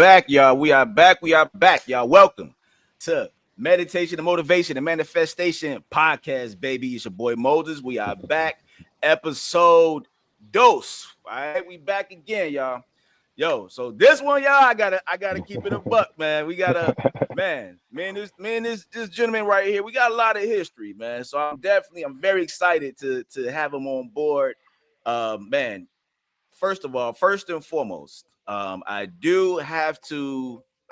back, y'all. We are back. Y'all. Welcome to Meditation and Motivation and Manifestation Podcast, baby. It's your boy Moses. We are back. Episode dose. All right, we back again, y'all. Yo, so this one, y'all, I gotta keep it a buck, man. We gotta, this gentleman right here, we got a lot of history, man. So I'm very excited to have him on board. Man, first and foremost, I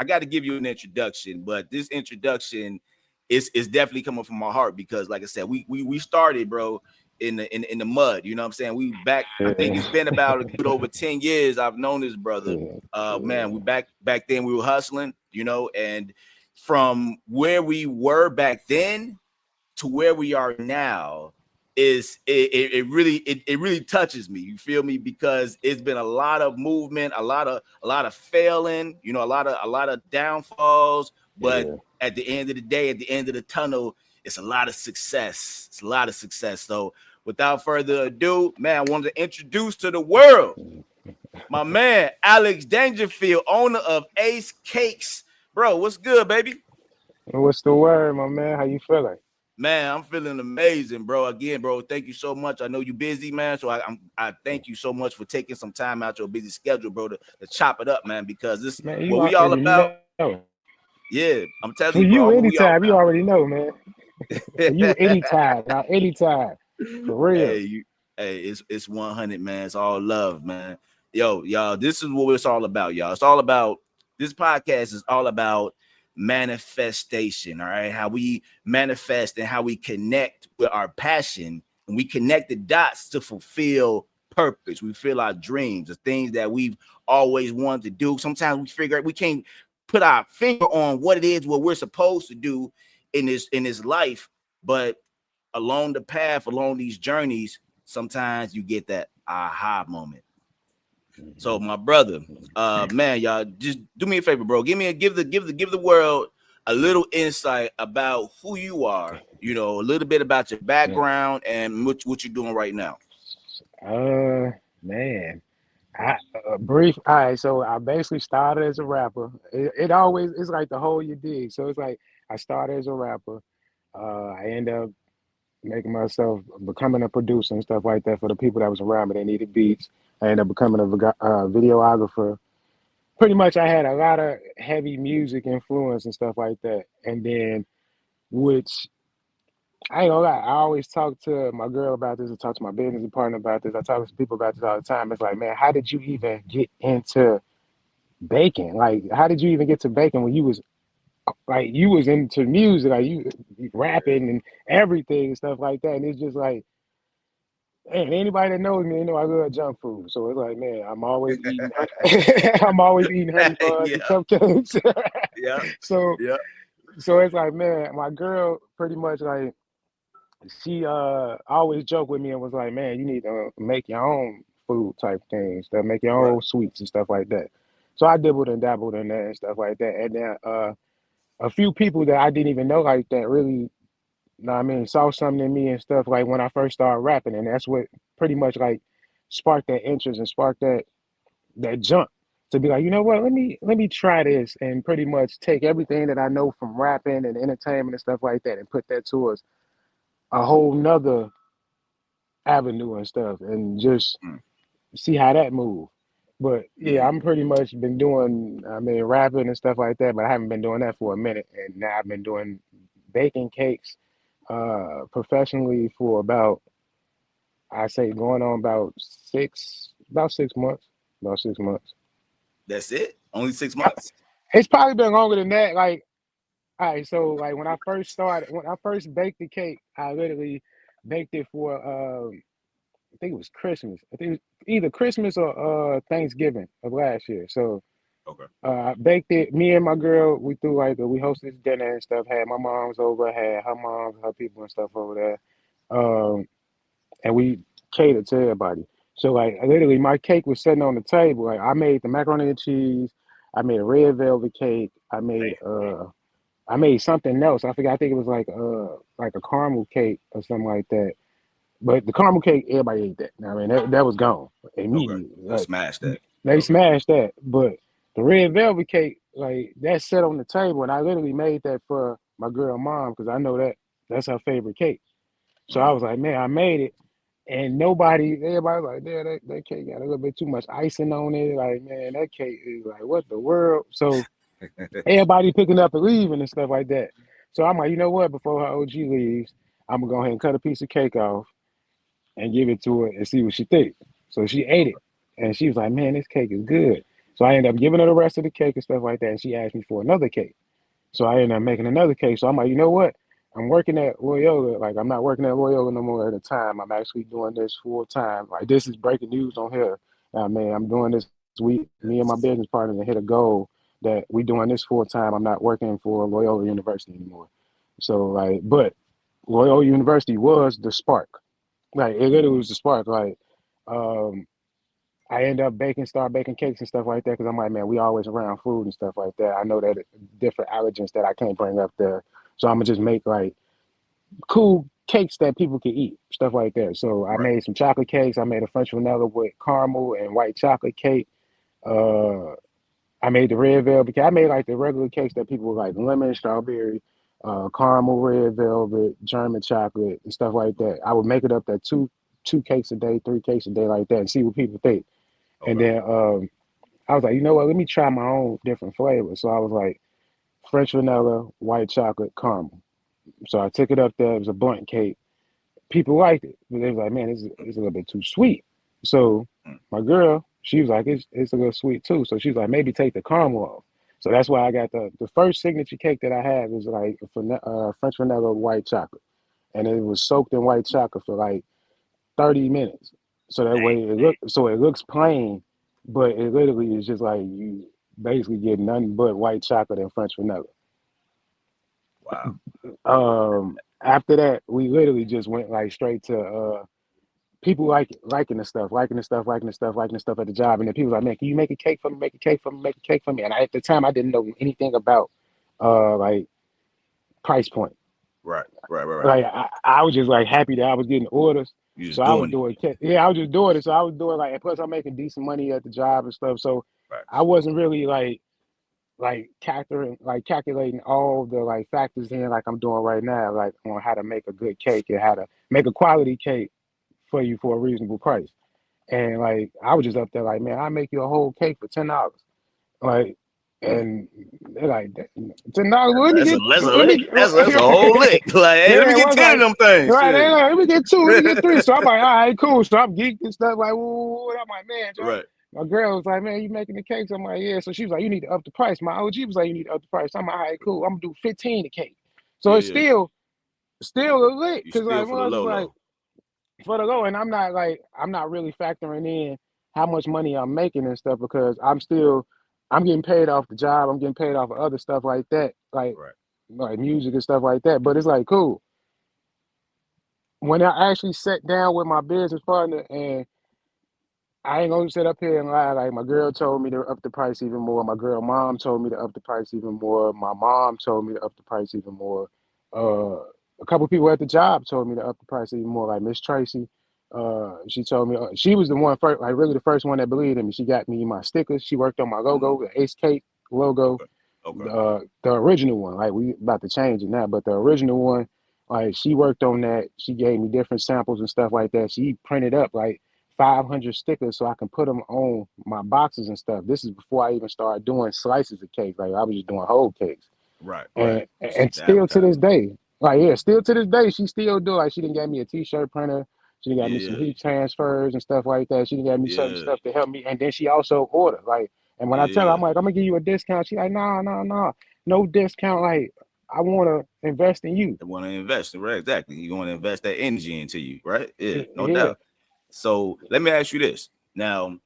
got to give you an introduction, but this introduction is definitely coming from my heart because, like I said, we started, bro, in the mud. You know what I'm saying? We back. I think it's been about a good over 10 years. I've known this brother. Man, we back then we were hustling, you know, and from where we were back then to where we are now is it really touches me. You feel me? Because it's been a lot of movement, a lot of failing, you know, a lot of downfalls, but at the end of the day, at the end of the tunnel, it's a lot of success. So without further ado, man, I wanted to introduce to the world my man Alex Dangerfield, owner of Ace Cakes. Bro, what's good, baby? What's the word, my man? How you feeling? Man, I'm feeling amazing, bro. Again, bro, thank you so much. I know you're busy, man. So I thank you so much for taking some time out your busy schedule, bro, to chop it up, man, because this Man, what we all about. Know. Yeah, I'm telling For you, bro. you, anytime, you already know, man. For you, anytime, anytime. For real. It's 100, man. It's all love, man. Yo, y'all, this is what it's all about, y'all. It's all about, this podcast is all about manifestation. All right, how we manifest and how we connect with our passion, and we connect the dots to fulfill purpose. We feel our dreams, the things that we've always wanted to do. Sometimes we figure out we can't put our finger on what it is, what we're supposed to do in this life, but along the path, along these journeys, sometimes you get that aha moment. So my brother, man, y'all, just do me a favor, bro. Give the world a little insight about who you are. You know, a little bit about your background and what you're doing right now. Man, brief. All right, so I basically started as a rapper. It always it's like the whole you dig. So it's like I started as a rapper. I end up becoming a producer and stuff like that for the people that was around me. They needed beats. I ended up becoming a videographer. Pretty much, I had a lot of heavy music influence and stuff like that. And then, which I ain't gonna lie, I always talk to my girl about this. I talk to my business partner about this. I talk to people about this all the time. It's like, man, how did you even get into baking? Like, how did you even get to baking when you was into music, like you rapping and everything and stuff like that? And it's just like, man, anybody that knows me, I love junk food. So it's like, man, I'm always eating honey buns and cupcakes. So it's like, man, my girl pretty much like she always joked with me and was like, man, you need to make your own food type things, to make your own sweets and stuff like that. So I dibbled and dabbled in that and stuff like that. And then a few people that I didn't even know like that really, saw something in me and stuff like when I first started rapping, and that's what pretty much like sparked that interest and sparked that jump to be like, you know what, let me try this and pretty much take everything that I know from rapping and entertainment and stuff like that and put that towards a whole nother avenue and stuff and just see how that move. But yeah, I'm pretty much been doing rapping and stuff like that, but I haven't been doing that for a minute, and now I've been doing baking cakes professionally for about, I say, going on about 6 months. About 6 months. That's it? Only 6 months? It's probably been longer than that. Like, all right, so like when I first baked the cake, I literally baked it for I think it was Christmas. I think it was either Christmas or Thanksgiving of last year. So I baked it. Me and my girl, we hosted this dinner and stuff. Had my mom's over, had her mom, her people and stuff over there. And we catered to everybody. So like literally my cake was sitting on the table. Like I made the macaroni and cheese, I made a red velvet cake, I made something else. I forgot, I think it was like a caramel cake or something like that. But the caramel cake, everybody ate that. I mean, that was gone immediately. Smashed that. They smashed that. But The red velvet cake, like that sat on the table, and I literally made that for my girl mom because I know that that's her favorite cake. So I Mm. was like, man, I made it. And nobody, everybody was like, yeah, that cake got a little bit too much icing on it. Like, man, that cake is like, what the world? So everybody picking up and leaving and stuff like that. So I'm like, you know what? Before her OG leaves, I'm gonna go ahead and cut a piece of cake off and give it to her and see what she thinks. So she ate Okay. it, and she was like, man, this cake is good. So I ended up giving her the rest of the cake and stuff like that. And she asked me for another cake. So I ended up making another cake. So I'm like, you know what? I'm working at Loyola. Like, I'm not working at Loyola no more at the time. I'm actually doing this full time. Like, this is breaking news on here. Man, I'm doing this week. Me and my business Yes. partners hit a goal that we doing this full time. I'm not working for Loyola University anymore. So, like, but Loyola University was the spark. Like, it literally Mm-hmm. was the spark. Like, um, I end up start baking cakes and stuff like that because I'm like, man, we always around food and stuff like that. I know that different allergens that I can't bring up there, so I'm gonna just make like cool cakes that people can eat, stuff like that. So I Right. made some chocolate cakes. I made a French vanilla with caramel and white chocolate cake. Uh, I made the red velvet cake. I made like the regular cakes that people like lemon, strawberry, caramel, red velvet, German chocolate, and stuff like that. I would make it up that two cakes a day, three cakes a day like that, and see what people think. And Okay. then I was like, you know what? Let me try my own different flavors. So I was like, French vanilla, white chocolate, caramel. So I took it up there. It was a blunt cake. People liked it, but they was like, man, it's a little bit too sweet. So Mm. my girl, she was like, it's a little sweet too. So she was like, maybe take the caramel off. So that's why I got the first signature cake that I had was like French vanilla white chocolate, and it was soaked in white chocolate for like 30 minutes. So that way Dang. it looks plain, but it literally is just like you basically get nothing but white chocolate and French vanilla. Wow. After that, we literally just went like straight to people liking the stuff, liking the stuff, liking the stuff, liking the stuff at the job. And then people like, man, can you make a cake for me? Make a cake for me, make a cake for me. And at the time I didn't know anything about like price point. Right. Right. Right. Right. Like I was just like happy that I was getting orders. You So just I was doing it. doing, yeah, I was just doing it. So I was doing like, and plus I'm making decent money at the job and stuff. So Right. I wasn't really calculating all the like factors in like I'm doing right now, like on how to make a good cake and how to make a quality cake for you for a reasonable price. And like I was just up there like, man, I make you a whole cake for $10. Like, Mm. and they're like, $10. Let me That's a get that's two. a Let lick. me, That's a whole lick. Like, hey, let yeah, me it get was 10 of like, them things. right, Shit. let me get two, let me get three. So I'm like, all right, cool. So I'm geeked and stuff. Like, woo. I'm like, man, Joe. Right. My girl was like, man, you making the cakes? I'm like, yeah. So she was like, you need to up the price. My OG was like, you need to up the price. I'm like, all right, cool. I'm gonna do 15 a cake. So Yeah. it's Yeah. still a lick You because still like, for the well, it's low just like low. for the low, and I'm not really factoring in how much money I'm making and stuff because I'm getting paid off the job. I'm getting paid off of other stuff like that, Right. like music and stuff like that. But it's like cool when I actually sat down with my business partner, and I ain't gonna sit up here and lie. Like my girl told me to up the price even more. My girl mom told me to up the price even more. My mom told me to up the price even more. Uh, a couple people at the job told me to up the price even more. Like Miss Tracy, she told me she was the one first, like really the first one that believed in me. She got me my stickers. She worked on my Mm. logo, the Ace Cake logo, Okay. Okay. the original one. Like we about to change it now, but the original one, like she worked on that. She gave me different samples and stuff like that. She printed up like 500 stickers so I can put them on my boxes and stuff. This is before I even started doing slices of cake. Like I was just doing whole cakes. Right. Right. And The still to this advertising. day, like yeah, still to this day, she still do. Like she didn't get me a t-shirt printer. She done got me some Yeah. heat transfers and stuff like that. She done got me certain Yeah. stuff to help me. And then she also ordered. Like, and when I tell her, Yeah. I'm like, I'm gonna give you a discount. She like, nah, nah, nah, no discount. Like, I wanna invest in you. They want to invest. Right. Exactly. You want to invest that energy into you. Right. Yeah. No Yeah. doubt. So let me ask you this. Now,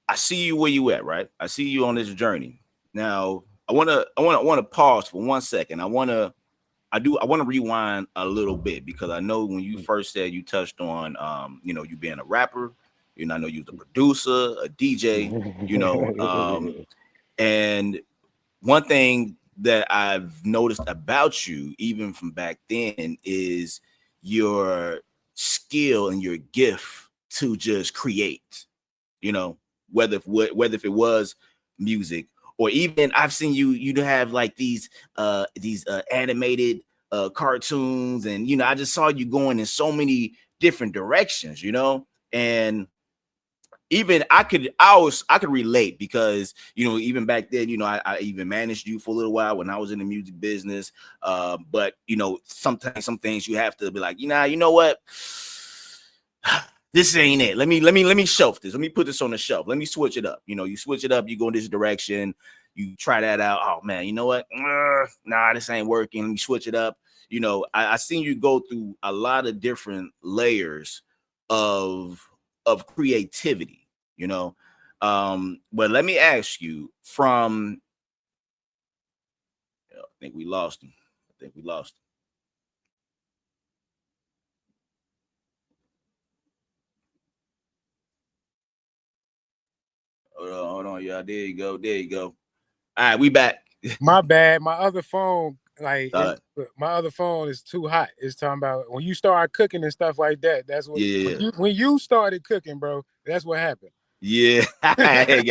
I see you where you at, right? I see you on this journey. Now, I wanna pause for 1 second. I want to rewind a little bit because I know when you first said you touched on you being a rapper, I know you was a producer, a DJ, and one thing that I've noticed about you, even from back then, is your skill and your gift to just create, you know. whether if it was music, or even I've seen you have like these animated cartoons, and I just saw you going in so many different directions, and even I could relate, because even back then, I even managed you for a little while when I was in the music business. But sometimes some things you have to be like, you know what, this ain't it. Let me shelf this. Let me put this on the shelf. Let me switch it up. You switch it up. You go in this direction. You try that out. Oh man, you know what? Nah, this ain't working. Let me switch it up. I seen you go through a lot of different layers of creativity. But let me ask you from. I think we lost him. I think we lost him. Hold on, y'all. There you go. There you go. All right, we back. My bad. My other phone, like Uh, my other phone is too hot. It's talking about when you start cooking and stuff like that. That's what yeah, when you started cooking, bro. That's what happened. yeah. Hey,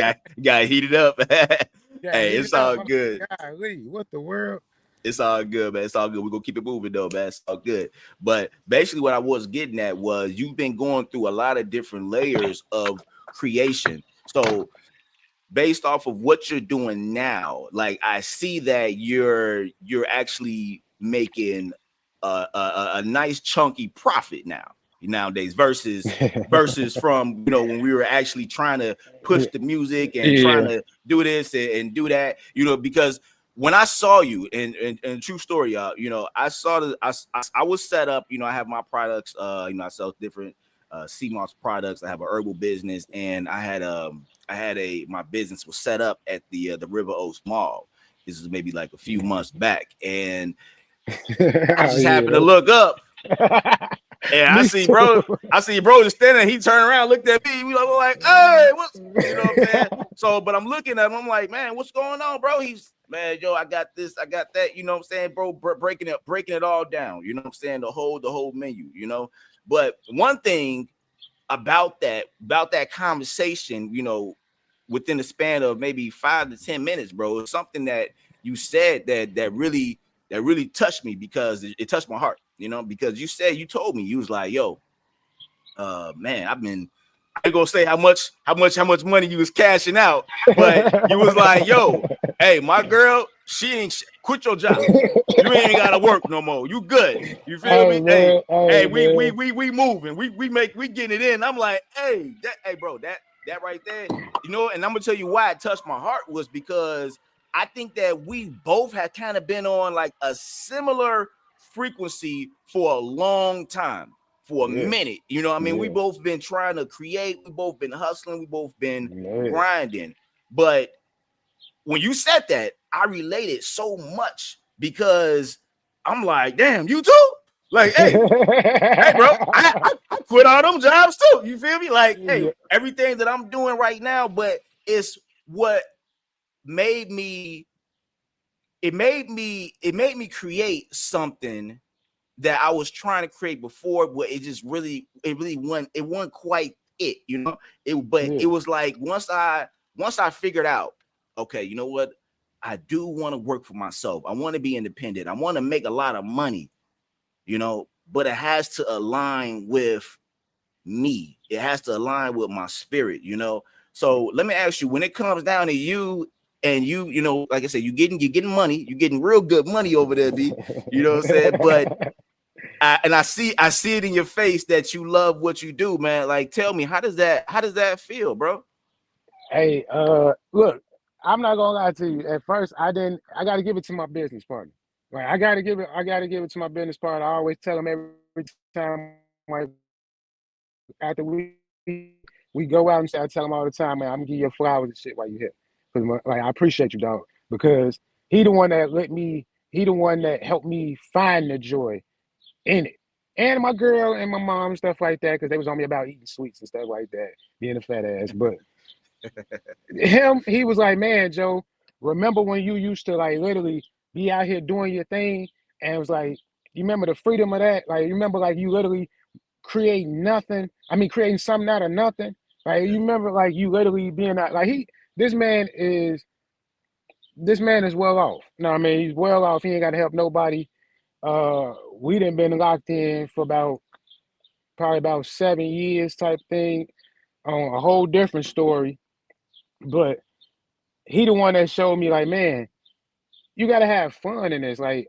got heated up. Yeah, Hey, heat it's it up. all I'm good. like, golly, what the world? It's all good, man. It's all good. We're gonna keep it moving though, man. It's all good. But basically what I was getting at was you've been going through a lot of different layers of creation. So based off of what you're doing now, like I see that you're actually making a nice chunky profit nowadays versus from when we were actually trying to push the music and trying Yeah. to do this and do that, because when I saw you, and true story, y'all, I saw I was set up, I have my products, I sell different CMOS products. I have an herbal business, and I had my business was set up at the River Oaks Mall. This is maybe like a few months back, and I Oh just yeah. happened to look up, and I Me see too. bro just standing there. He turned around, looked at me. We like, hey, what's what I'm saying? So, but I'm looking at him. I'm like, man, what's going on, bro? He's man, yo, I got this, I got that. You know what I'm saying, bro? Breaking it all down. You know what I'm saying? The whole menu. But one thing about that conversation, within the span of maybe 5 to 10 minutes, bro, it's something that you said that really touched me, because it touched my heart, because you told me, you was like, yo, man, I ain't gonna say how much money you was cashing out, but you was like, yo, hey, my girl, she ain't quit your job. You ain't even gotta work no more. You good. You feel Hey me? Hey, man, hey, hey man. we moving. We getting it in. I'm like, hey, bro, that right there, and I'm gonna tell you why it touched my heart was because I think that we both had kind of been on like a similar frequency for a long time, for a Yeah, minute. I mean, we yeah, both been trying to create, we both been hustling, we both been yeah. grinding. But when you said that, I related so much, because I'm like, damn, you too? Like, hey, bro, I quit all them jobs too. You feel me? Like, hey, Yeah. everything that I'm doing right now, but it's what made me, it made me create something that I was trying to create before, but it wasn't quite but Yeah. it was like once I figured out, okay, you know what? I do want to work for myself. I want to be independent. I want to make a lot of money, but it has to align with me. It has to align with my spirit. So let me ask you, when it comes down to you and like I said, you're getting money, you're getting real good money over there, B. You know what I'm saying? But I see it in your face that you love what you do, man. Like, tell me, how does that feel, bro? Hey, look, I'm not gonna lie to you. At first, I didn't. I got to give it to my business partner. Like, I got to give it. I got to give it to my business partner. I always tell him every time, like after we go out and say, I tell him all the time, man, I'm gonna give you flowers and shit while you here, because like I appreciate you, dog. Because he the one that let me. He the one that helped me find the joy in it. And my girl and my mom and stuff like that, because they was on me about eating sweets and stuff like that, being a fat ass. But he was like, man, Joe, remember when you used to like literally be out here doing your thing, and it was like, you remember the freedom of that? Like, you remember like you literally creating nothing. I mean, creating something out of nothing. Like Yeah. you remember, like you literally being out, like this man is, this man is well off. No, I mean he's well off. He ain't got to help nobody. We done been locked in for about probably about 7 years type thing on a whole different story. But he the one that showed me like, man, you gotta have fun in this. Like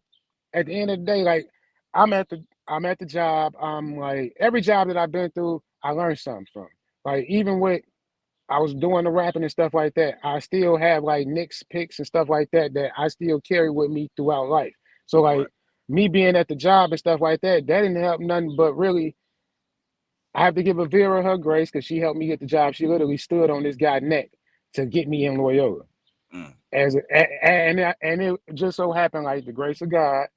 at the end of the day, like I'm at the job. I'm like every job that I've been through, I learned something from. Like even with I was doing the rapping and stuff like that, I still have like nicks, picks and stuff like that that I still carry with me throughout life. So Right. like me being at the job and stuff like that, that didn't help nothing but really I have to give Avira her grace because she helped me get the job. She literally stood on this guy's neck to get me in Loyola. Mm. And it just so happened like the grace of God,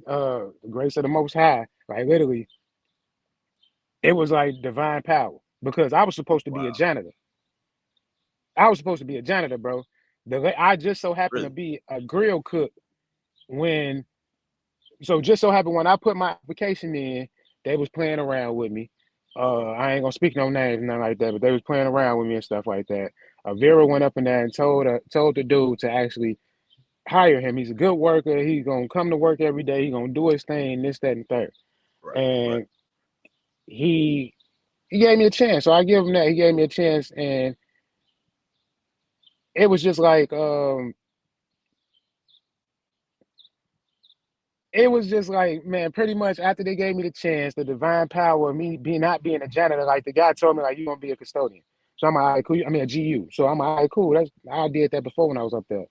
the grace of the Most High, like literally, it was like divine power because I was supposed to be a Wow. janitor. I was supposed to be a janitor, bro. I just so happened to Really? be a grill cook when so just so happened when I put my application in, they was playing around with me. Okay. I ain't gonna speak no names, nothing like that, but they was playing around with me and stuff like that. Vera went up in there and told the dude to actually hire him. He's a good worker. He's gonna come to work every day. He's gonna do his thing, this, that, and third. Right. Right. And he he gave me a chance. So I give him that. He gave me a chance, and it was just like it was just like, man, pretty much after they gave me the chance, the divine power of me being not being a janitor, like the guy told me, like, you're gonna be a custodian. So I'm like, all right, cool. I mean a GU. So I'm like, all right, cool. That's I did that before when I was up there.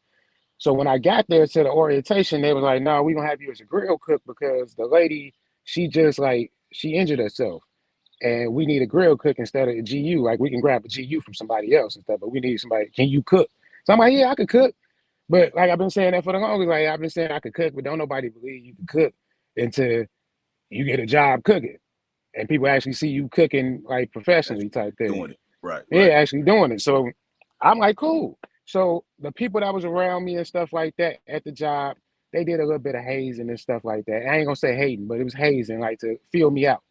So when I got there to the orientation, they was like, no, we're gonna have you as a grill cook because the lady, she just like she injured herself. And we need a grill cook instead of a GU. Like we can grab a GU from somebody else and stuff, but we need somebody. Can you cook? So I'm like, yeah, I could cook. But like I've been saying that for the longest. Like I've been saying I could cook, but don't nobody believe you can cook until you get a job cooking and people actually see you cooking like professionally Actually type doing thing. it. Right. Yeah, Right. actually doing it. So I'm like, cool. So the people that was around me and stuff like that at the job, they did a little bit of hazing and stuff like that. I ain't gonna say hating, but it was hazing, like to feel me out.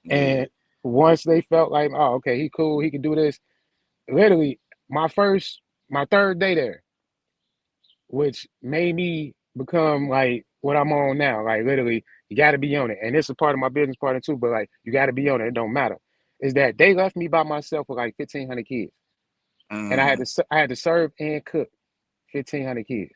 Yeah. And once they felt like, oh, okay, he cool, he can do this. Literally, my first, my third day there, which made me become like what I'm on now. Like literally, you got to be on it, and this is part of my business partner too. But like, you got to be on it. It don't matter. Is that they left me by myself with like 1,500 kids, and Mm-hmm. I had to serve and cook 1,500 kids.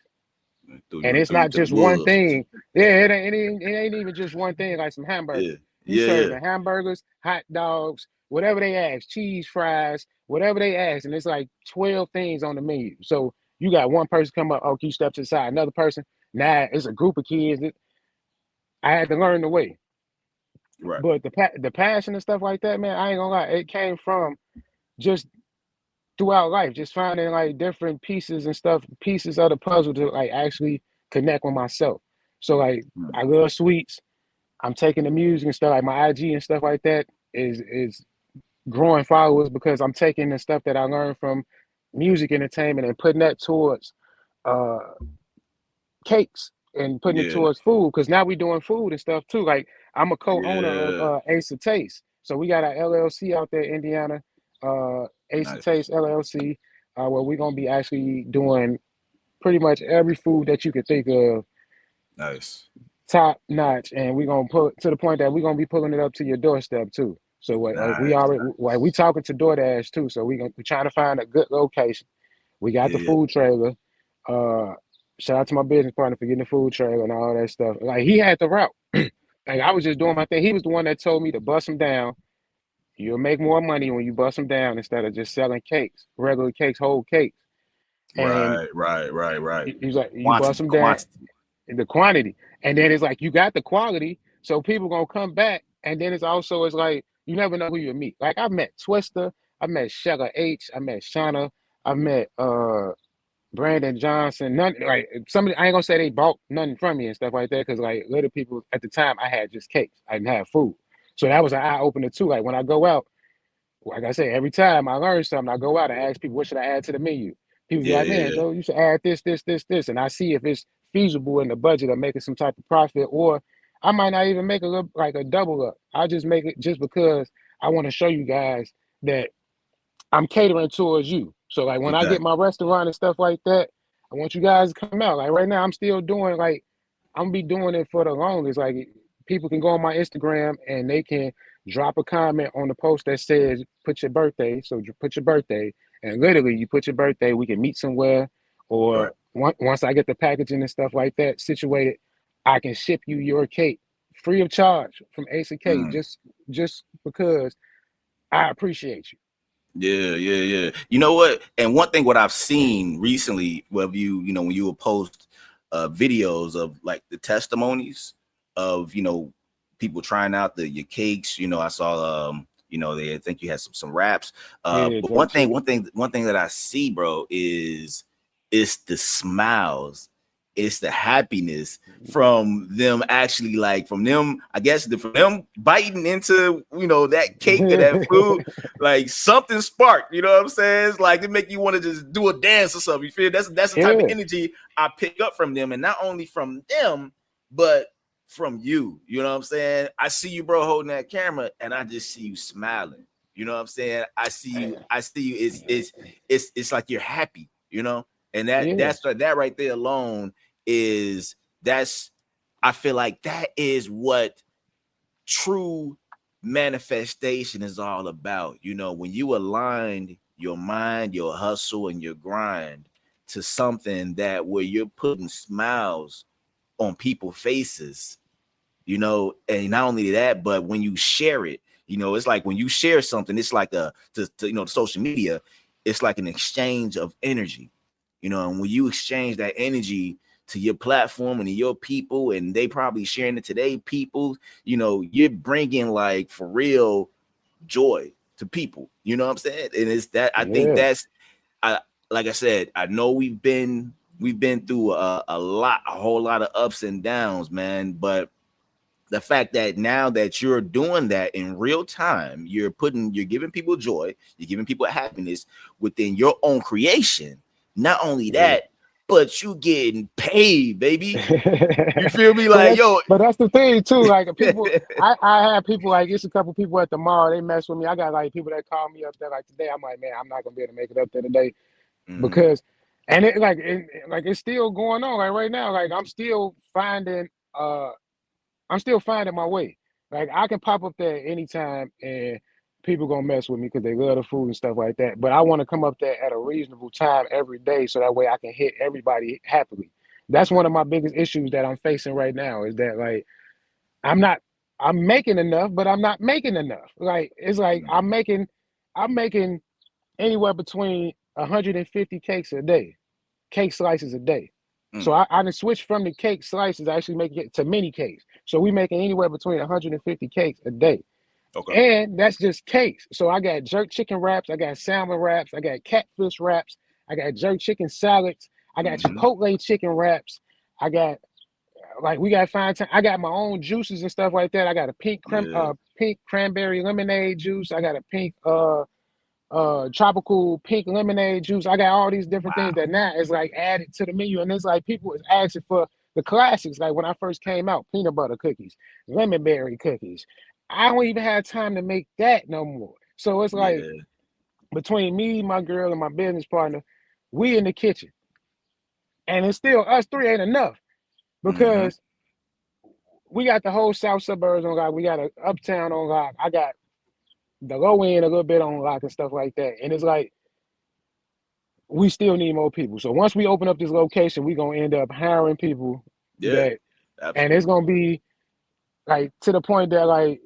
And it's Threw you not to the just one wolves. thing. Yeah, it ain't even just one thing like some Yeah. hamburgers. You Yeah. Yeah. serving hamburgers, hot dogs, whatever they ask, cheese fries, whatever they ask, and it's like 12 things on the menu. So you got one person come up, oh, can you step to the side? Another person, nah, it's a group of kids. I had to learn the way. Right. But the passion and stuff like that, man, I ain't gonna lie, it came from just throughout life, just finding like different pieces and stuff, pieces of the puzzle to like actually connect with myself. So like Mm. I love sweets. I'm taking the music and stuff like my IG and stuff like that is growing followers because I'm taking the stuff that I learned from music entertainment and putting that towards uh cakes and putting it Yeah. towards food because now we're doing food and stuff too. Like I'm a co-owner of Yeah. Ace of Taste, so we got our LLC out there in Indiana, Ace of Nice. Taste LLC, where we're gonna be actually doing pretty much every food that you could think of, Nice. top notch, and we're gonna put to the point that we're gonna be pulling it up to your doorstep too. So like we Nice. already like we talking to DoorDash too. So we trying to find a good location. We got the Yeah. food trailer. Uh, Shout out to my business partner for getting the food trailer and all that stuff. Like he had the route. Like I was just doing my thing. He was the one that told me to bust them down. You'll make more money when you bust them down instead of just selling cakes, regular cakes, whole cakes. And Right. Right. Right. Right. he was like, you bust Quantity. them down, Quantity. the quantity, and then it's like you got the quality, so people gonna come back. And then it's like you never know who you meet. Like I met Twister, I met Shella H, I met Shauna, I met Brandon Johnson. None like somebody. I ain't gonna say they bought nothing from me and stuff like that because like little people at the time I had just cakes. I didn't have food, so that was an eye opener too. Like when I go out, like I said, every time I learn something, I go out and ask people what should I add to the menu. People be Yeah. like, Yeah. man, Yeah. Joe, you should add this, this, this, this, and I see if it's feasible in the budget of making some type of profit, or I might not even make a little, like a double up. I just make it just because I want to show you guys that I'm catering towards you. So like when I get Exactly. my restaurant and stuff like that, I want you guys to come out. Like right now, I'm still doing like I'm gonna be doing it for the longest. Like people can go on my Instagram and they can drop a comment on the post that says put your birthday. So you put your birthday, and literally you put your birthday. We can meet somewhere, Right. or once I get the packaging and stuff like that situated, I can ship you your cake free of charge from Ace of Cake, Mm. just because I appreciate you. Yeah, yeah, yeah. You know what? And one thing what I've seen recently, where when you will post videos of like the testimonies of people trying out your cakes. I saw they I think you had some raps. Yeah, But jerk chicken. one thing that I see, bro, is it's the smiles, it's the happiness from them actually, like from them, I guess from them biting into that cake or that food, like something sparked, you know what I'm saying? It's like it make you want to just do a dance or something. You feel that's the type of Yeah, energy I pick up from them, and not only from them, but from you. You know what I'm saying? I see you, bro, holding that camera, and I just see you smiling. You know what I'm saying? I see you. It's like you're happy, and yeah, that right there alone is that's I feel like that is what true manifestation is all about. When you align your mind, your hustle, and your grind to something that where you're putting smiles on people's faces, and not only that, but when you share it, it's like when you share something, it's like social media, it's like an exchange of energy, and when you exchange that energy to your platform and to your people, and they probably sharing it to their people, you're bringing like for real joy to people. You know what I'm saying? And it's that I think yeah, that's I like I said, I know we've been through a whole lot of ups and downs, man, but the fact that now that you're doing that in real time, you're giving people joy, you're giving people happiness within your own creation. Not only yeah. that, but you getting paid, baby. You feel me? but Like, that's yo. but that's the thing too. Like people, I have people like it's a couple people at the mall. They mess with me. I got like people that call me up there like today. I'm like, man, I'm not gonna be able to make it up there today Mhm. because, and like it's still going on. Like right now, like uh I'm still finding my way. Like I can pop up there anytime and people gonna mess with me because they love the food and stuff like that. But I want to come up there at a reasonable time every day so that way I can hit everybody happily. That's one of my biggest issues that I'm facing right now is that like I'm not I'm making enough, but I'm not making enough. Like it's like Mhm. I'm making anywhere between 150 cakes a day, cake slices a day. Mm. So I done switched from the cake slices, I actually make it to mini cakes. So we making anywhere between 150 cakes a day. Okay. And that's just cakes. So I got jerk chicken wraps, I got salmon wraps, I got catfish wraps, I got jerk chicken salads, I got Hmm. chipotle chicken wraps, I got like we got fine time. I got my own juices and stuff like that. I got a Yeah. pink cranberry lemonade juice. I got a pink tropical pink lemonade juice. I got all these different things that now is like added to the menu, and it's like people is asking for the classics. Like when I first came out, peanut butter cookies, lemon berry cookies. I don't even have time to make that no more. So it's like Yeah. between me, my girl, and my business partner, we in the kitchen, and it's still us three ain't enough Hmm. because we got the whole south suburbs on lock. We got a uptown on lock. I got the low end a little bit on lock and stuff like that. And it's like we still need more people. So once we open up this location, we're gonna end up hiring people Yeah. that, and it's Absolutely. gonna be like to the point that like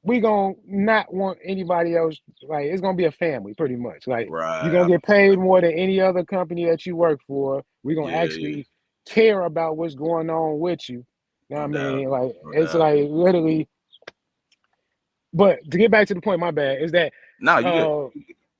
we gonna not want anybody else. Like it's gonna be a family pretty much. Like you're Right. gonna I get feel paid that. more than any other company that you work for. We're gonna Yeah. Yeah. actually care about what's going on with you. You know what No I doubt. mean? Like No it's doubt. like literally. But to get back to the point, my bad, is that No, you good.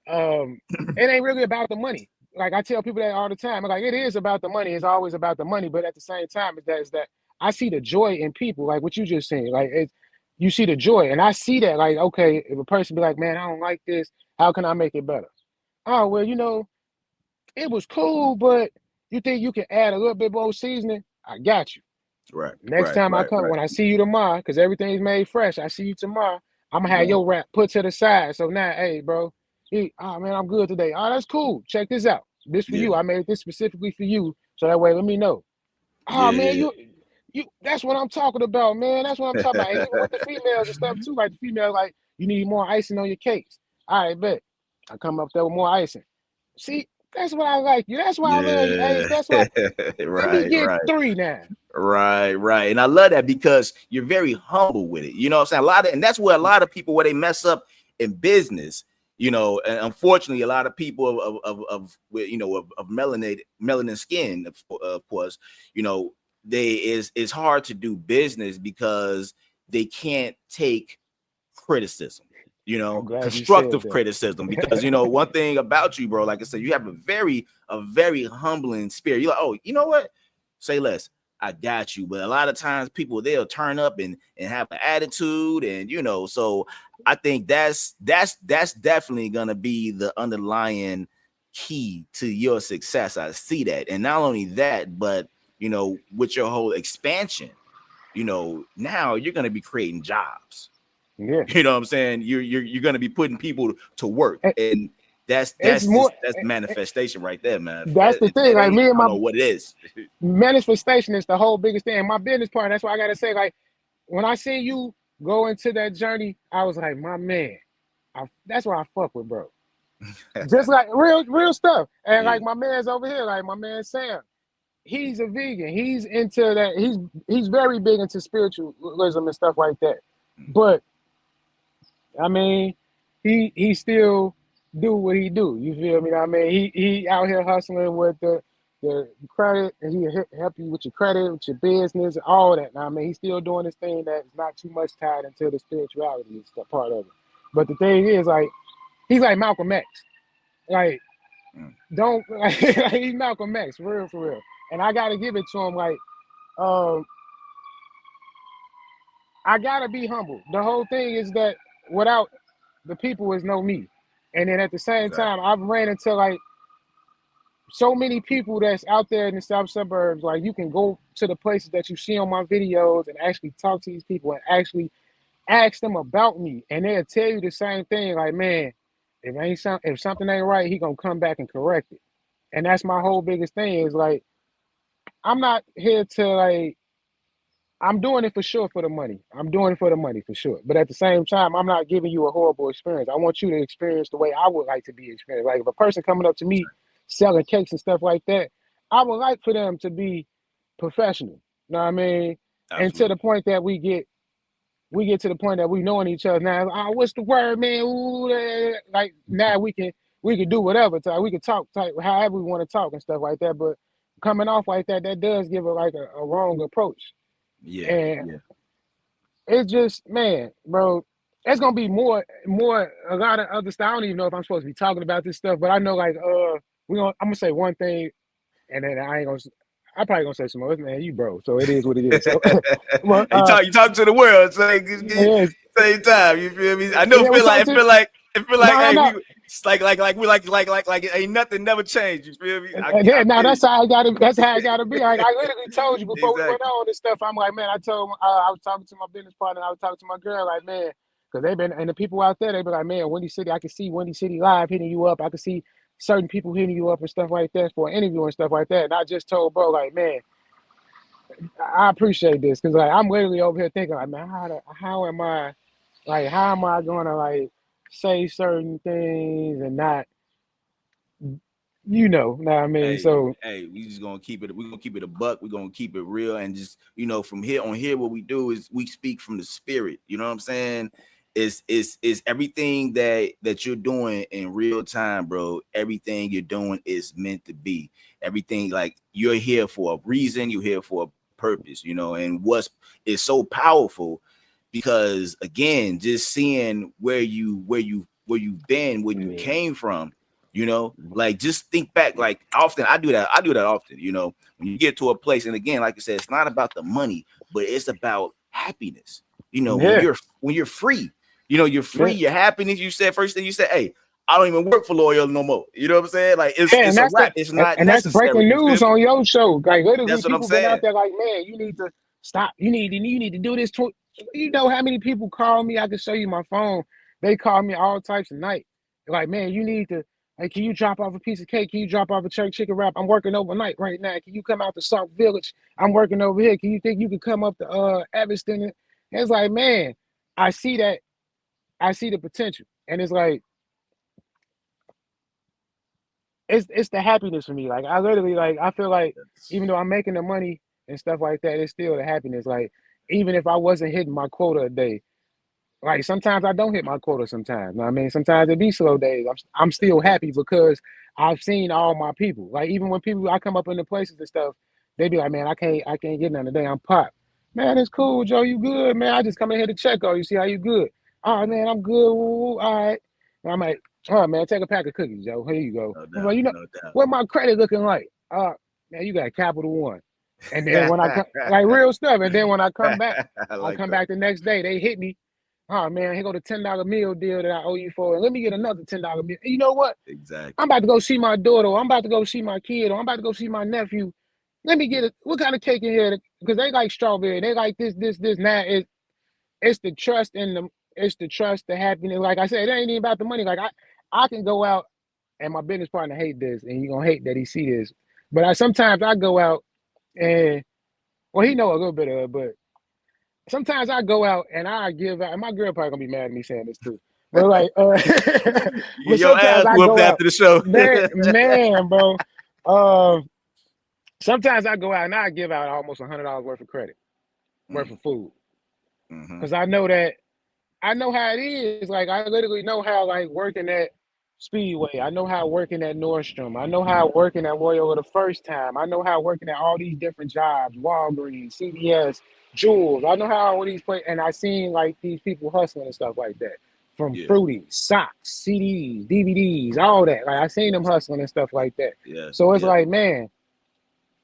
uh um it ain't really about the money. Like I tell people that all the time. I'm like, it is about the money. It's always about the money. But at the same time, is that I see the joy in people, like what you just saying. Like it's you see the joy. And I see that, like, okay, if a person be like, man, I don't like this, how can I make it better? Oh, well, it was cool, but you think you can add a little bit more seasoning? I got you. Right. Next Right. time I Right. come, Right. when I see you tomorrow, because everything's made fresh, I see you tomorrow. I'm gonna have Right. your wrap put to the side. So now, hey, bro, Oh man, I'm good today. Oh, that's cool. Check this out. This for Yeah. you. I made this specifically for you. So that way, let me know. Oh man, Yeah. you that's what I'm talking about, man. That's what I'm talking about. And even with the females and stuff too, like the female, like you need more icing on your cakes. All right, bet. I come up there with more icing. See, that's why I like you. That's why I love you, Ace. Yeah. That's why. Let me Right, get right. three now. Right, right. And I love that because you're very humble with it. You know what I'm saying? A lot of, and that's where a lot of people where they mess up in business, you know, and unfortunately a lot of people of you know, of melanin skin, of course, you know, they it's hard to do business because they can't take criticism, you I'm know, glad you said constructive criticism. Because you that. know, one thing about you, bro, like I said, you have a very humbling spirit. You're like, oh, you know what? Say less. I got you. But a lot of times people they'll turn up and have an attitude, and you know, so I think that's definitely gonna be the underlying key to your success. I see that. And not only that, but you know, with your whole expansion, you know, now you're gonna be creating jobs. Yeah. You know what I'm saying? You're gonna be putting people to work, And and it's more that's manifestation right there, man. that's the thing. It Like ain't, me and I don't my know what it is. manifestation is the whole biggest thing. My business partner, that's why I gotta say, like, when I see you go into that journey, I was like, my man, that's what I fuck with, bro. Just like real stuff. And Yeah, like my man's over here, like my man Sam, he's a vegan. He's into that. He's very big into spiritualism and stuff like that. But I mean, he still do what he do. You feel me? I mean, he out here hustling with the credit, and he help you with your credit, with your business, all that. Now, I mean, he's still doing this thing that's not too much tied into the spirituality and stuff part of it. But the thing is, like, he's like Malcolm X. Like, mm, don't like he's Malcolm X, for real, for real. And I gotta give it to him. Like, um, I gotta be humble. The whole thing is that without the people is no me. And then at the same time, exactly. I've ran into like so many people that's out there in the south suburbs. Like you can go to the places that you see on my videos and actually talk to these people and actually ask them about me, and they'll tell you the same thing. Like, man, if something ain't right, he gonna come back and correct it. And that's my whole biggest thing is like I'm not here to like I'm doing it for sure for the money. I'm doing it for the money for sure. But at the same time, I'm not giving you a horrible experience. I want you to experience the way I would like to be experienced. Like if a person coming up to me selling cakes and stuff like that, I would like for them to be professional. You know what I mean? And to the Absolutely. point that we get to the point that we knowing each other now. Oh, what's the word, man? Ooh, like now we can do whatever. Type. We can talk type however we want to talk and stuff like that. But coming off like that, that does give it like a wrong approach. Yeah, And yeah. it's just, man, bro, it's gonna be a lot of other stuff. I don't even know if I'm supposed to be talking about this stuff, but I know like I'm gonna say one thing and then I probably gonna say some more, man, you bro. So it is what it is. So well You talk to the world, so yes, same time. You feel me? I know yeah, we talk to it feel like no no hey, no. it's like we like it ain't nothing never changed. You feel me? And then, I now feel you. that's how I gotta be. Like I literally told you before we went Exactly. on this stuff. I'm like, man, I told I was talking to my business partner, I was talking to my girl, like, man, because they've been and the people out there, they be like, man, Windy City, I can see Windy City Live hitting you up. I can see certain people hitting you up and stuff like that for an interview and stuff like that. And I just told bro, like, man, I appreciate this because like I'm literally over here thinking, like, man, how am I like how am I gonna like say certain things and not know what I mean? So Hey, we just gonna keep it. We're gonna keep it a buck. We're gonna keep it real, and just you know, from here on here, what we do is we speak from the spirit. You know what I'm saying? Is everything that you're doing in real time, bro? Everything you're doing is meant to be. Everything like you're here for a reason. You're here for a purpose. You know, and what's is so powerful because again, just seeing where you've been, where you yeah. came from, you know, like just think back. Like often I do that often, you know, when you get to a place, and again, like I said, it's not about the money, but it's about happiness. You know, Yeah, when you're free, you know, you're free, yeah, you're happiness. You said first thing you said, hey, I don't even work for Loyal no more. You know what I'm saying? Like yeah, it's and a that's wrap. It's not and that's necessary. breaking You feel news me? on your show. Like literally, That's what I'm people been out saying. there like, man, you need to stop. You need to do this. You know how many people call me? I can show you my phone. They call me all types of night. Like, man, you need to, like, can you drop off a piece of cake? Can you drop off a church chicken wrap? I'm working overnight right now. Can you come out to South Village? I'm working over here. Can you think you could come up to Evanston? And it's like, man, I see that. I see the potential. And it's like, it's the happiness for me. Like, I literally, like, I feel like Yes. even though I'm making the money and stuff like that, it's still the happiness. Like, even if I wasn't hitting my quota a day, like sometimes I don't hit my quota sometimes. Know what I mean, sometimes it be slow days. I'm That's still good. happy because I've seen all my people. Like even when people I come up into places and stuff, they be like, man, I can't get none today. I'm pop. Man, it's cool, Joe. You good, man? I just come in here to check on you, see how you good. All right, man, I'm good. All right. And I'm like, all right, man, take a pack of cookies, Joe. Here you go. No I'm like, doubt. No doubt. what my credit looking like? Man, you got Capital One. And then when I come, like real stuff. And then when I I like come that. back the next day, they hit me. Oh man, here go the $10 meal deal that I owe you for. And let me get another $10 meal. And you know what? I'm Exactly. about to go see my daughter, or I'm about to go see my kid, or I'm about to go see my nephew. Let me get it. What kind of cake in here? Because they like strawberry. They like this. Now it's the trust and it's the trust, the happiness. Like I said, it ain't even about the money. Like I can go out and my business partner hate this, and he gonna hate that he see this. But sometimes I go out and well, he know a little bit of it, but sometimes I go out and I give out, and my girl probably gonna be mad at me saying this too. But like, You but get your sometimes ass I whooped go out, after the show. man, bro. Um, sometimes I go out and I give out almost $100 worth of credit, worth Mm, of food, hmm. because I know how it is. Like I literally know how like working at Speedway. I know how working at Nordstrom. I know how working at Royal the first time. I know how working at all these different jobs, Walgreens, CVS, Jewels. I know how all these places, and I seen like these people hustling and stuff like that. From Yeah. fruity, socks, CDs, DVDs, all that. Like I seen them Yes. hustling and stuff like that. Yes. So it's Yeah. like, man,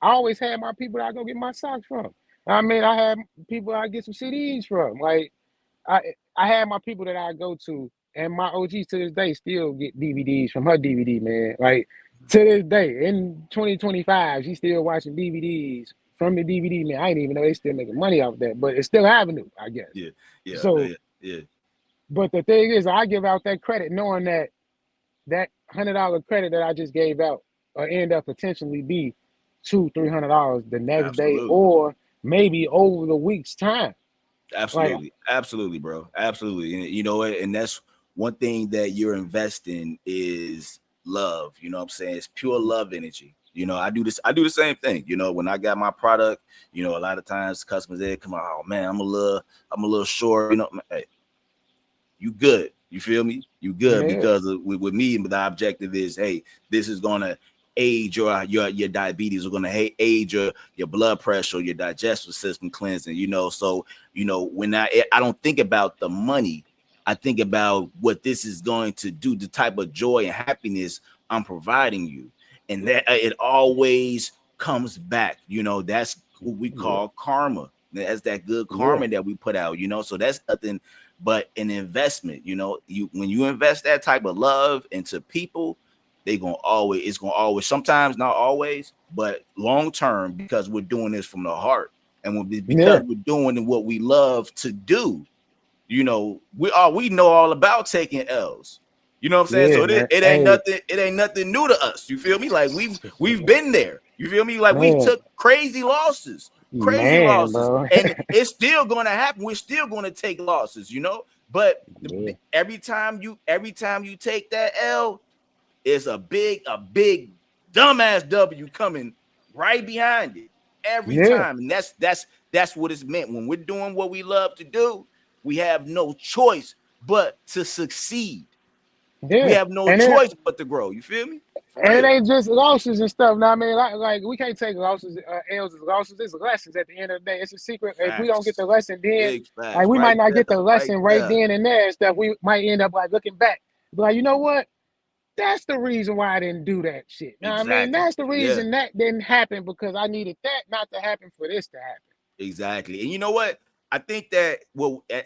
I always had my people that I go get my socks from. I mean, I had people I get some CDs from. Like I I had my people that I go to, and my OGs to this day still get DVDs from her DVD, man. Like to this day, in 2025, she's still watching DVDs from the DVD, man. I didn't even know they still making money off that, but it's still avenue, I guess. Yeah. Yeah. So, Yeah. Yeah. but the thing is, I give out that credit knowing that that $100 credit that I just gave out will end up potentially be $200-300 the next day, Absolutely. or maybe over the week's time. Like, Absolutely. Absolutely, bro. Absolutely. And you know what? And that's one thing that you're investing is love. You know what I'm saying? It's pure love energy. You know, I do the same thing. You know, when I got my product, you know, a lot of times customers they come out, oh man, I'm a little short. You know, hey, you good. You feel me? You good yeah, because with me, the objective is, hey, this is gonna aid your diabetes. We're gonna aid your blood pressure, your digestive system cleansing. You know, so you know when I don't think about the money, I think about what this is going to do, the type of joy and happiness I'm providing you, and that it always comes back. You know, that's what we yeah, call karma. That's that good yeah, karma that we put out. You know, so that's nothing but an investment. You know, you when you invest that type of love into people, it's gonna always, sometimes not always, but long term, because we're doing this from the heart, and because yeah, we're doing what we love to do. You know, we know all about taking L's. You know what I'm saying? yeah, So man. Hey, it ain't nothing new to us. You feel me? Like we've been there. You feel me? Like we've man, took crazy man, losses, bro. and it's still gonna happen. We're still gonna take losses, you know. But Yeah, every time you take that L, it's a big dumbass W coming right behind it every yeah, time, and that's what it's meant. When we're doing what we love to do, we have no choice but to succeed. We yeah. have no And then choice but to grow. You feel me? For and it real. ain't just losses and stuff. Now, I mean, like we can't take losses, L's as losses. It's lessons at the end of the day. It's a secret. If we don't get Facts. the lesson, then Big like facts. we might Right not there. get the Right lesson right there. then and there and stuff. We might end up like looking back, be like, you know what? That's the reason why I didn't do that shit. Now, I mean, Exactly. that's the Yeah. reason that didn't happen because I needed that not to happen for this to happen. Exactly. And you know what? I think that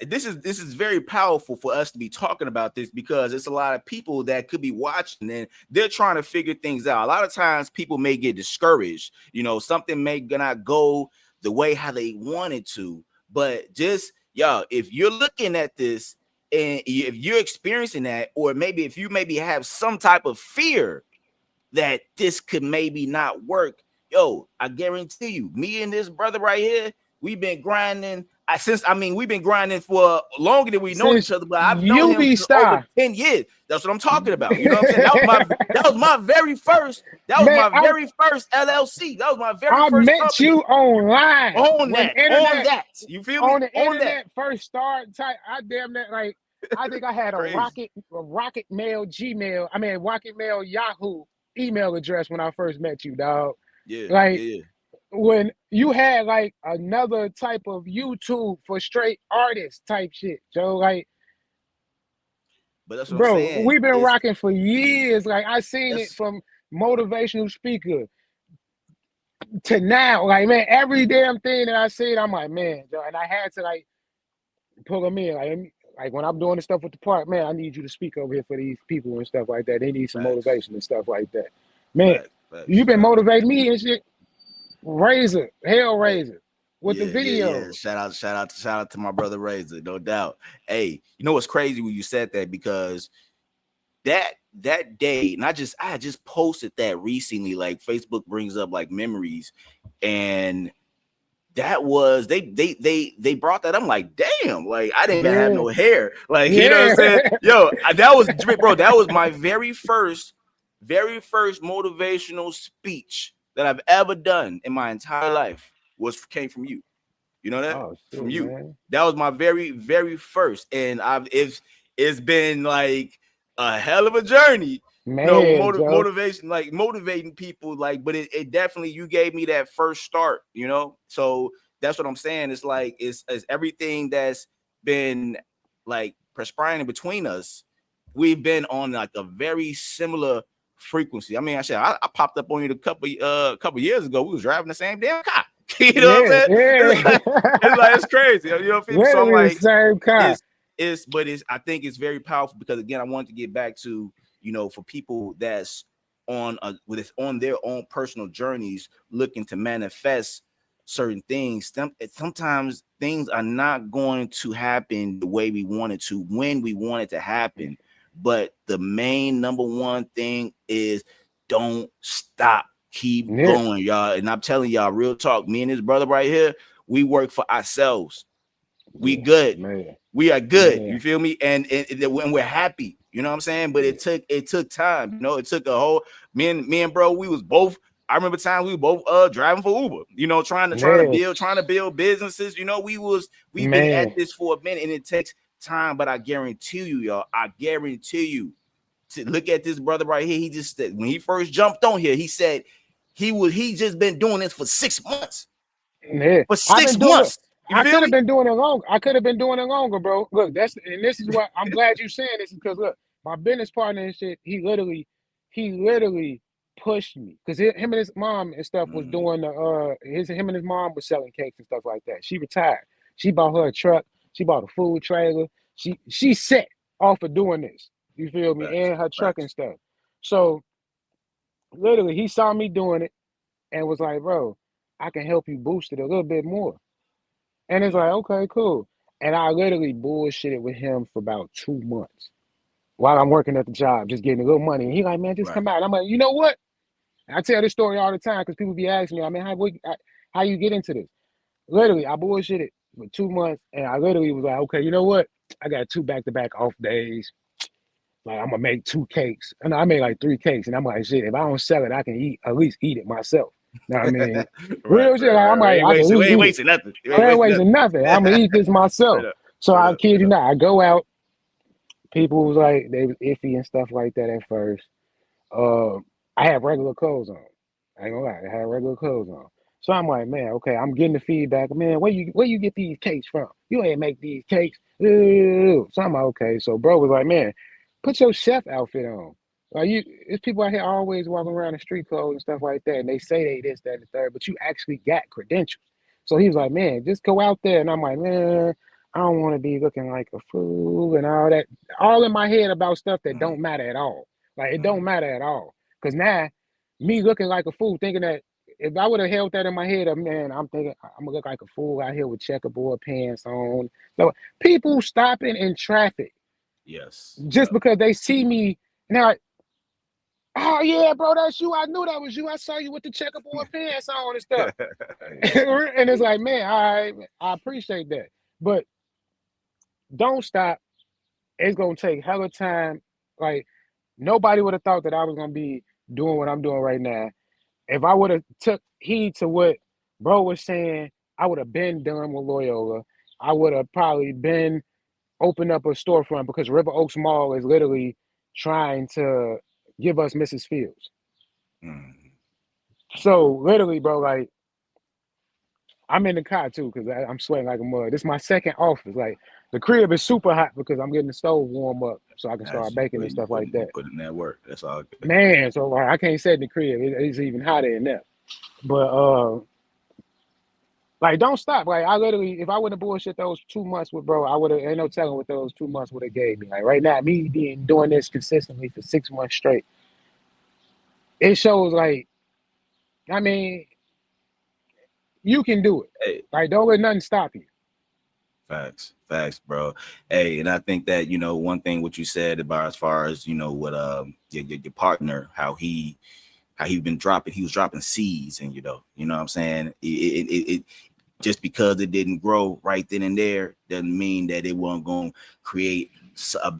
this is very powerful for us to be talking about this, because it's a lot of people that could be watching and they're trying to figure things out. A lot of times people may get discouraged. You know, something may not go the way how they wanted to, but just y'all, if you're looking at this and if you're experiencing that, or maybe if you maybe have some type of fear that this could maybe not work, yo, I guarantee you, me and this brother right here, we've been grinding. We've been grinding for longer than we've known each Since other, but I've known him UB for over Star. 10 years. That's what I'm talking about. You know what I'm saying? That was Man, my very first LLC. That was my very I first met you company. online when On internet that. You feel me? on the On that. internet first started. I damn that like I think I had Crazy. a Rocket Mail Gmail. I mean Rocket Mail Yahoo email address when I first met you, dog. Yeah, Like yeah, yeah. when you had like another type of YouTube for straight artists type shit, Joe. Like, But that's what I'm bro, saying. we've been It's rocking for years. Like I seen it that's from motivational speaker to now. Like, man, every damn thing that I see, I'm like, man, Joe, and I had to like pull them in. Like when I'm doing the stuff with the park, man, I need you to speak over here for these people and stuff like that. They need some facts, motivation and stuff like that. Man, facts, facts, you've been facts. motivating me and shit. Razor, Hey, Hellraiser, with the yeah, yeah, yeah. videos. Shout out to my brother Razor, no doubt. Hey, you know what's crazy when you said that, because that day, and I had just posted that recently. Like Facebook brings up like memories, and that was they brought that. I'm like, damn, like I didn't even have Yeah, no hair. Like, you know what I'm yeah, saying? Yo, that was, bro, that was my very first motivational speech that I've ever done in my entire life was came from you. You know that? oh From shit, you. man. That was my very first. And it's been like a hell of a journey, Man, Joe. motivation, like motivating people, like, but it definitely, you gave me that first start. So that's what I'm saying. It's like it's everything that's been like perspiring between us. We've been on like a very similar frequency. I mean, I popped up on you a couple years ago. We was driving the same damn car. You know what I'm Yeah, saying? yeah. It's crazy. You know what I mean? So I'm Literally the like, same car. but I think it's very powerful, because again, I wanted to get back to, for people that's on their own personal journeys, looking to manifest certain things. Sometimes things are not going to happen the way we want it to, when we want it to happen. But the main number one thing is, don't stop. Keep Yeah, going, y'all. And I'm telling y'all, real talk, me and this brother right here, we work for ourselves. We yeah, good. man, We are good. man, You feel me? And when we're happy, you know what I'm saying? But it took time. It took a whole, me and bro, we was both. I remember times we were both driving for Uber, yeah, trying to build businesses. We've been at man. this for a minute, and it takes time. But I guarantee you, y'all, I guarantee you, to look at this brother right here. He just said, when he first jumped on here, he said he just been doing this for 6 months. Yeah, For I've six been doing it. months. You I feel could have me? been doing it long. I could have been doing it longer, bro. Look, this is what I'm glad you saying this, because look, my business partner and shit, he literally pushed me, because him and his mom and stuff was Mm, doing him and his mom was selling cakes and stuff like that. She retired. She bought her a truck. She bought a food trailer. She set off of doing this. You feel me? facts, And her truck and facts. stuff. So literally, he saw me doing it and was like, bro, I can help you boost it a little bit more. And it's Yeah, like, okay, cool. And I literally bullshitted with him for about 2 months while I'm working at the job, just getting a little money. And he like, man, just right. come out. I'm like, you know what? I tell this story all the time because people be asking me, I mean, how you get into this? Literally, I bullshitted for 2 months, and I literally was like, okay, you know what? I got two back-to-back off days. Like, I'm gonna make two cakes. And I made like three cakes, and I'm like, shit, if I don't sell it, I can at least eat it myself. You know what I mean? Right, Real shit. right, Like, right, I'm right. like, I can at We least ain't eat it. wasting nothing. We I ain't ain't wasting wasting nothing. I'm gonna eat this nothing. myself. Straight up, So straight I up, kid straight you up. not. I go out. People was like, they was iffy and stuff like that at first. Uh, I have regular clothes on. I ain't gonna lie, I have regular clothes on. So I'm like, man, okay, I'm getting the feedback. Man, where you get these cakes from? You ain't make these cakes. Ooh. So I'm like, okay. So bro was like, man, put your chef outfit on. Like there's people out here always walking around in street clothes and stuff like that, and they say they this, that, and the third, but you actually got credentials. So he was like, man, just go out there. And I'm like, man, I don't want to be looking like a fool and all that. All in my head about stuff that Mm, don't matter at all. Like it don't mm, matter at all. Cause now me looking like a fool, thinking that if I would have held that in my head, man, I'm thinking I'm gonna look like a fool out here with checkerboard pants on. So people stopping in traffic. Yes. just Yep. because they see me and they're like, "Oh yeah, bro, that's you. I knew that was you. I saw you with the checkerboard pants on and stuff." And it's like, man, I appreciate that, but don't stop. It's gonna take hella time. Like nobody would have thought that I was gonna be doing what I'm doing right now. If I would have took heed to what bro was saying, I would have been done with Loyola. I would have probably been opened up a storefront because River Oaks Mall is literally trying to give us Mrs. Fields. Mm. So literally, bro, like I'm in the car too because I'm sweating like a mud. This is my second office. Like the crib is super hot because I'm getting the stove warm up so I can start As you baking put and stuff like you that. put in that work. That's all good. Man, so like I can't sit in the crib. It's even hotter in there. But like don't stop. Like I literally, if I wouldn't have bullshit those 2 months with bro, I would have ain't no telling what those 2 months would have gave me. Like right now, me being doing this consistently for 6 months straight, it shows like I mean you can do it. Hey, Like don't let nothing stop you. facts, bro. Hey, and I think that one thing what you said about as far as what your partner, how he was dropping seeds, and what I'm saying, it just because it didn't grow right then and there doesn't mean that it wasn't going to create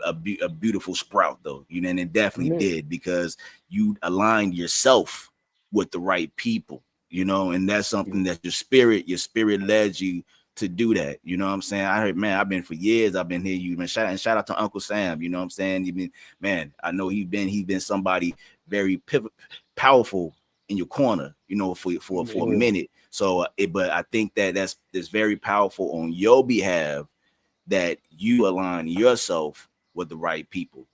a beautiful sprout, though. And it definitely Yeah, did, because you aligned yourself with the right people, and that's something that your spirit led you to do that. You know what I'm saying? I heard, man, I've been for years, I've been here, you man. Shout out to Uncle Sam, you know what I'm saying? Even, man, I know he's been somebody very powerful in your corner, for a yeah, minute. So, but I think that that's very powerful on your behalf, that you align yourself with the right people.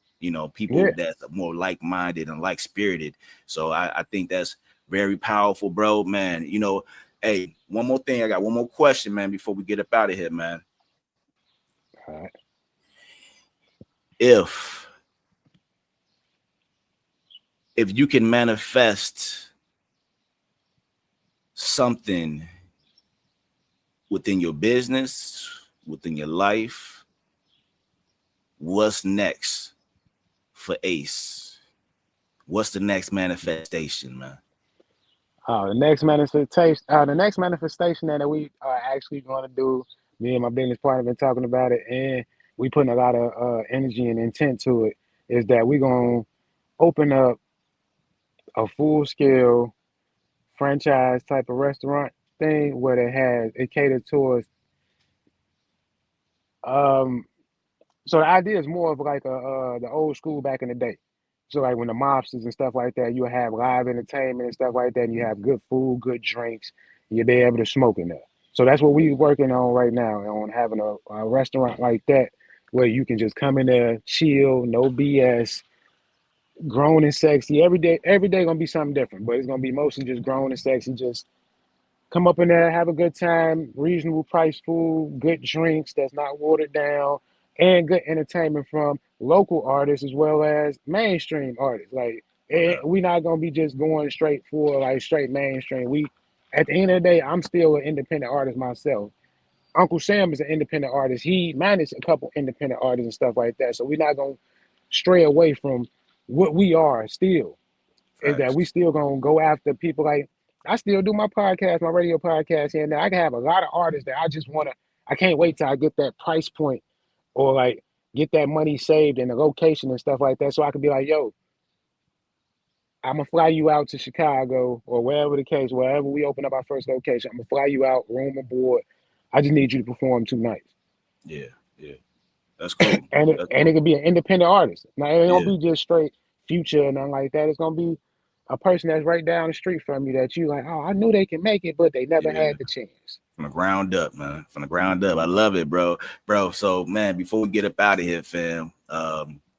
People yeah. that's more like-minded and like-spirited. So I think that's very powerful, bro, man. Hey, one more thing. I got one more question, man, before we get up out of here, man. All right. If if you can manifest something within your business, within your life, what's next for Ace? What's the next manifestation, man? The next manifestation that we are actually going to do. Me and my business partner been talking about it, and we putting a lot of energy and intent to it. Is that we gonna open up a full scale franchise type of restaurant thing where it caters towards um so the idea is more of like the old school back in the day. So like when the mobsters and stuff like that, you have live entertainment and stuff like that, and you have good food, good drinks, you'll be able to smoke in there. So that's what we're working on right now, on having a restaurant like that where you can just come in there, chill, no BS, grown and sexy. Every day gonna be something different, but it's gonna be mostly just grown and sexy. Just come up in there, have a good time, reasonable price food, good drinks that's not watered down, and good entertainment from local artists as well as mainstream artists. Like No doubt. we not gonna be just going straight for like straight mainstream. We at the end of the day, I'm still an independent artist myself. Uncle Sam is an independent artist. He managed a couple independent artists and stuff like that. So we're not gonna stray away from what we are still is that we Facts. still gonna go after people like I still do my podcast, my radio podcast here and there. I can have a lot of artists that I can't wait till I get that price point or like get that money saved and the location and stuff like that. So I can be like, yo, I'm gonna fly you out to Chicago or wherever the case, wherever we open up our first location. I'm gonna fly you out, room and board. I just need you to perform 2 nights. Yeah, yeah. That's cool. And That's it cool. could be an independent artist. Now it ain't gonna Yeah, be just straight future and nothing like that. It's gonna be a person that's right down the street from you that you like, oh, I knew they can make it, but they never yeah. had the chance. From the ground up, man. From the ground up. I love it, bro. Bro, so man, before we get up out of here, fam,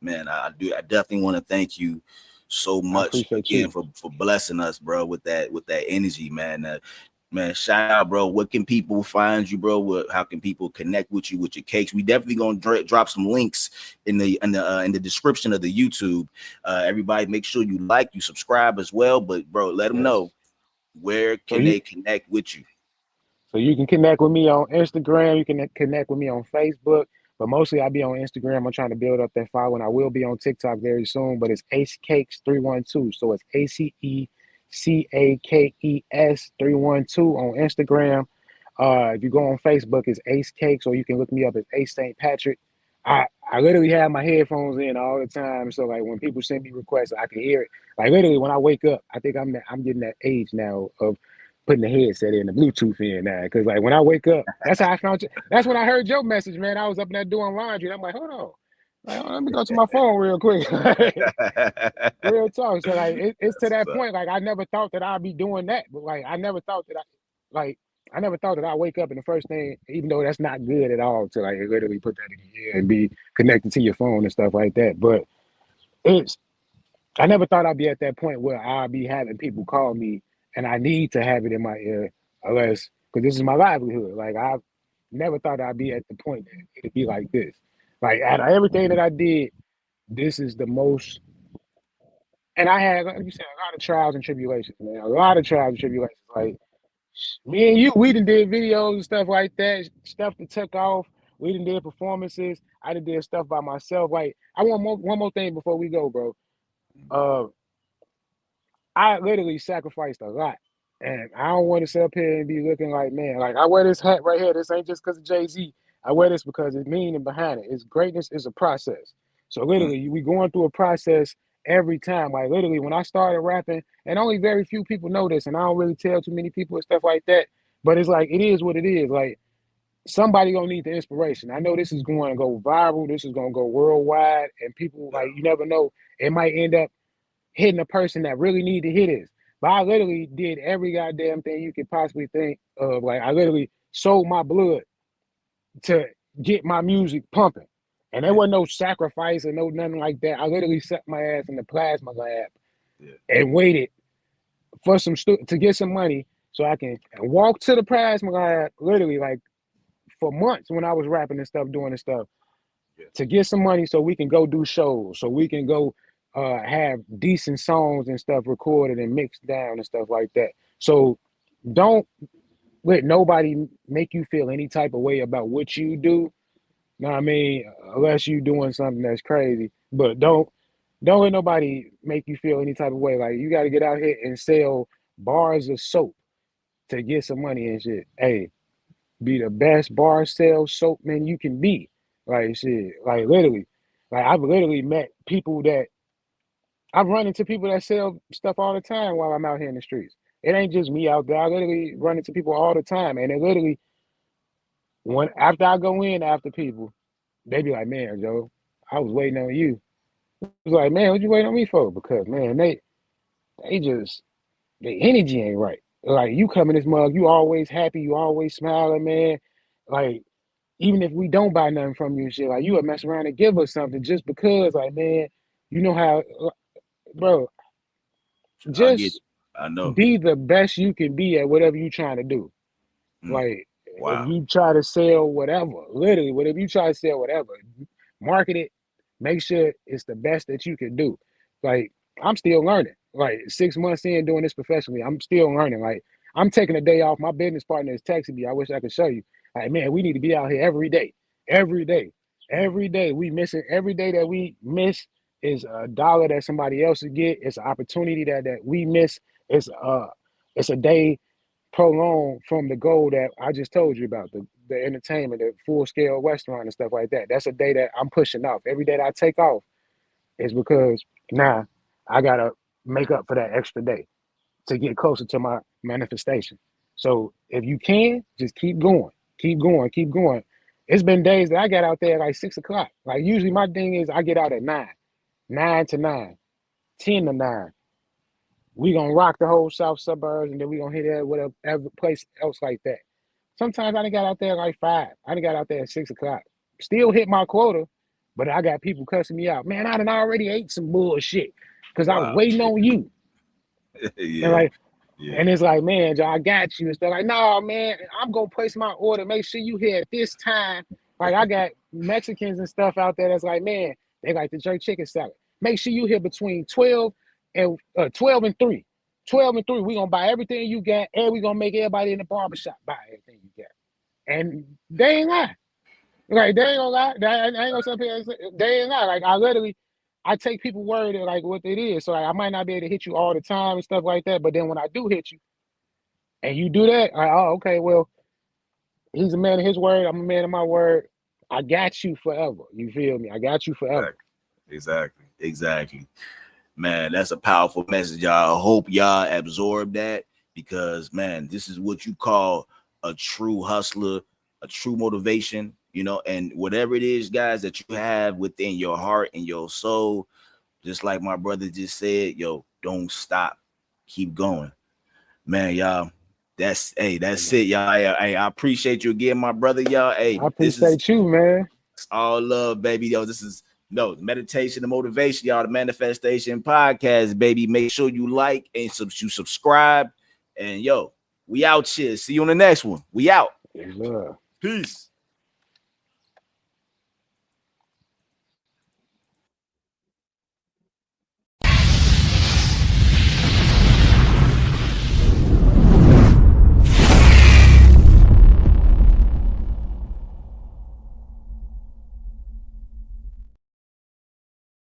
man, I definitely want to thank you so I much appreciate again you. for blessing us, bro, with that energy, man. Man, shout out, bro. What can people find you, bro? How can people connect with you with your cakes? We definitely gonna drop some links in the description of the YouTube. Everybody, make sure you like, you subscribe as well. But bro, let them Yes. know, where So can you they connect with you? so you can connect with me on Instagram. You can connect with me on Facebook. But mostly I be on Instagram. I'm trying to build up that following. I will be on TikTok very soon, but it's Ace Cakes 312. So it's ACECAKES 312 on Instagram. If you go on Facebook, it's Ace Cakes, or you can look me up as Ace St. Patrick. I literally have my headphones in all the time, so like when people send me requests, I can hear it. Like literally when I wake up, I think I'm getting that age now of putting the headset in, the Bluetooth in now. Because like when I wake up, that's how I found you. That's when I heard your message, man. I was up in there doing laundry, and I'm like, hold on, like, let me go to my phone real quick. Real talk. So like it's to That's that what's up. point. Like I never thought that I'd be doing that, but like like I never thought that I wake up and the first thing, even though that's not good at all, to like literally put that in your ear and be connected to your phone and stuff like that. But it's I never thought I'd be at that point where I'll be having people call me and I need to have it in my ear, unless because this is my livelihood. Like I never thought I'd be at the point that it'd be like this. Like out of everything that I did, this is the most. And I had, like you said, a lot of trials and tribulations, man. A lot of trials and tribulations. Like me and you, we done did videos and stuff like that, stuff that took off. We done did performances. I done did stuff by myself. Like I want one more thing before we go, bro. Uh, I literally sacrificed a lot. And I don't want to sit up here and be looking like, man, like I wear this hat right here. This ain't just because of Jay-Z. I wear this because it's meaning behind it. It's greatness is a process. So Mm, literally, we going through a process every time. Like literally, when I started rapping, and only very few people know this, and I don't really tell too many people and stuff like that. But it's like it is what it is. Like somebody gonna need the inspiration. I know this is going to go viral. This is gonna go worldwide, and people yeah. like you never know. It might end up hitting a person that really need to hear this. But I literally did every goddamn thing you could possibly think of. Like I literally sold my blood to get my music pumping. And there Yeah. wasn't no sacrifice or no nothing like that. I literally set my ass in the plasma lab Yeah. and waited for to get some money so I can walk to the plasma lab literally like for months when I was rapping and stuff, doing this stuff Yeah. to get some money so we can go do shows, so we can go have decent songs and stuff recorded and mixed down and stuff like that. So don't let nobody make you feel any type of way about what you do. You know what I mean? Unless you doing something that's crazy. But don't let nobody make you feel any type of way. Like you got to get out here and sell bars of soap to get some money and shit. Hey, be the best bar sale soap man you can be. Like shit, like literally, like I've literally met people that I've run into people that sell stuff all the time while I'm out here in the streets. It ain't just me out there. I literally run into people all the time, and it literally when after I go in after people, they be like, "Man, Joe, I was waiting on you." It's like, "Man, what you waiting on me for?" Because man, they just the energy ain't right. Like you come in this mug, you always happy, you always smiling, man. Like even if we don't buy nothing from you and shit, like you would mess around and give us something just because, like, man, you know how, bro, I get just it. I know. be the best you can be at whatever you trying to do. Mm, Like, if wow. you try to sell whatever, literally, whatever you try to sell whatever, market it, make sure it's the best that you can do. Like, I'm still learning. Like, 6 months in doing this professionally, I'm still learning. Like, I'm taking a day off. My business partner is texting me. I wish I could show you. Like, man, we need to be out here every day. Every day. Every day. We missing every day that we miss is a dollar that somebody else would get. It's an opportunity that we miss. It's a day prolonged from the goal that I just told you about, the entertainment, the full scale restaurant and stuff like that. That's a day that I'm pushing off. Every day that I take off is because now I gotta make up for that extra day to get closer to my manifestation. So if you can, just keep going, keep going, keep going. It's been days that I got out there at like 6 o'clock. Like usually my thing is I get out at 9, 9 to 9, 10 to 9. We gonna rock the whole south suburbs and then we gonna hit it whatever place else like that. Sometimes I done got out there like 5. I done got out there at 6 o'clock. Still hit my quota, but I got people cussing me out. Man, I done already ate some bullshit because I was Wow. waiting on you. And Yeah. like, Yeah. and it's like, man, Joe, I got you. And stuff like, no, man, I'm gonna place my order. Make sure you here at this time. Like I got Mexicans and stuff out there that's like, man, they like the jerk chicken salad. Make sure you here between 12 and 3. 12 and 3. We gonna buy everything you got, and we gonna make everybody in the barbershop buy everything you got. And they ain't lying. Like they ain't gonna lie. I ain't gonna say they ain't lie. Like I literally, I take people word at like what it is. So like, I might not be able to hit you all the time and stuff like that. But then when I do hit you and you do that, oh okay, well he's a man of his word. I'm a man of my word. I got you forever. You feel me? I got you forever. Exactly. Man, that's a powerful message, y'all. I hope y'all absorb that because, man, this is what you call a true hustler, a true motivation, and whatever it is, guys, that you have within your heart and your soul, just like my brother just said, yo, don't stop. Keep going. Man, y'all. That's it, y'all. Hey, I appreciate you again, my brother, y'all. Hey, I this is appreciate you, man. all love, baby. Yo, this is meditation and motivation, y'all. The Manifestation Podcast, baby. Make sure you like and you subscribe. And yo, we out here. See you on the next one. We out. Yes, sir. Peace.